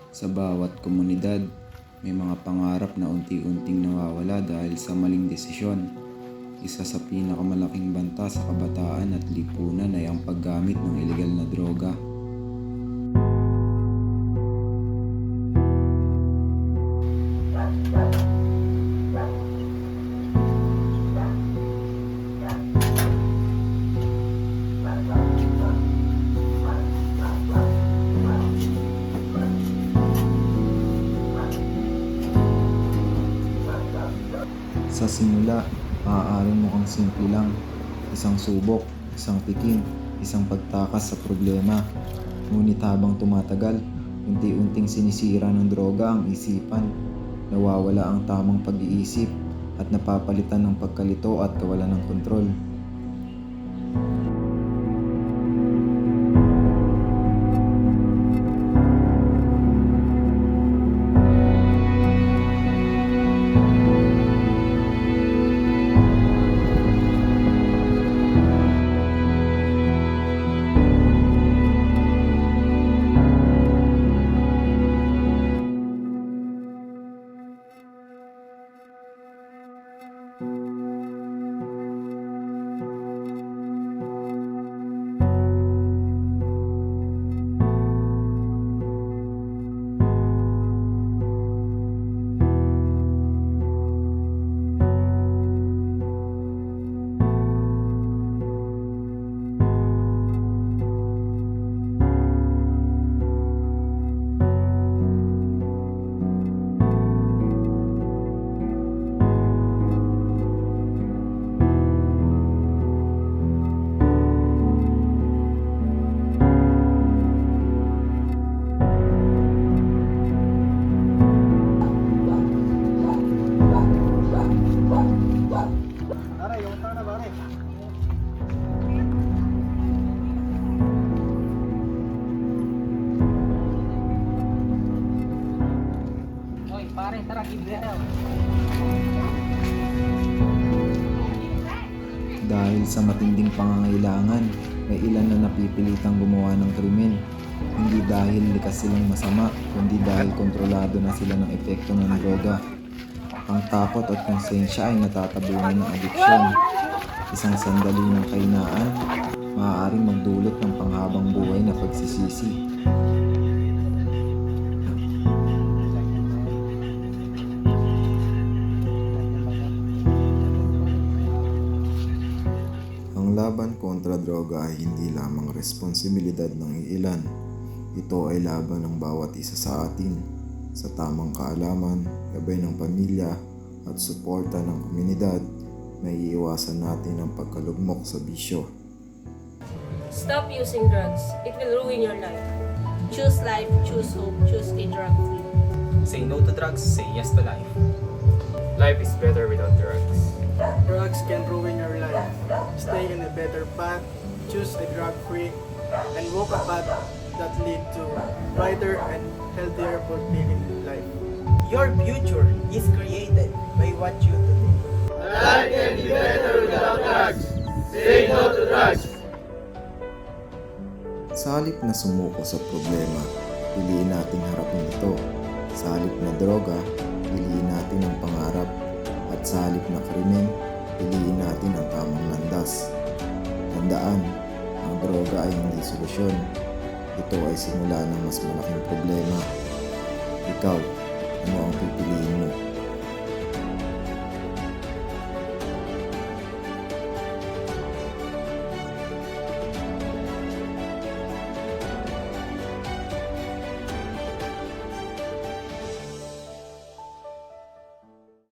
Sa bawat komunidad, may mga pangarap na unti-unting nawawala dahil sa maling desisyon. Isa sa pinakamalaking banta sa kabataan at lipunan ay ang paggamit ng ilegal na droga. Sa simula, maaaring mukhang simple lang. Isang subok, isang tikim, isang pagtakas sa problema. Ngunit habang tumatagal, unti-unting sinisira ng droga ang isipan. Nawawala ang tamang pag-iisip at napapalitan ng pagkalito at kawalan ng kontrol. Pare, tara, libre daw. Dahil sa matinding pangangailangan, may ilan na napipilitang gumawa ng krimen. Hindi dahil likas silang masama, kundi dahil kontrolado na sila ng epekto ng droga. Ang takot at konsensya ay natatabunan ng adiksyon. Isang sandali ng kahinaan, maaaring magdulot ng panghabang buhay na pagsisisi. Ang laban kontra droga ay hindi lamang responsibilidad ng iilan. Ito ay laban ng bawat isa sa atin. Sa tamang kaalaman, gabay ng pamilya at suporta ng komunidad, may iiwasan natin ang pagkalugmok sa bisyo. Stop using drugs. It will ruin your life. Choose life, choose hope, choose a drug-free. Say no to drugs, say yes to life. Life is better without drugs. Drugs can ruin your life. Stay in a better path, choose a drug-free, and walk a path that lead to brighter and healthier fulfilling life. Your future is created by what you do. Life can be better without drugs. Say no to drugs. Sa halip na sumuko sa problema, piliin nating harapin ito. Sa halip na droga, piliin natin ang pangarap. At sa halip na krimen, piliin natin ang tamang landas. Tandaan, ang droga ay hindi solusyon. Ito ay simula ng mas malaking problema. Ikaw, ano ang pipiliin mo?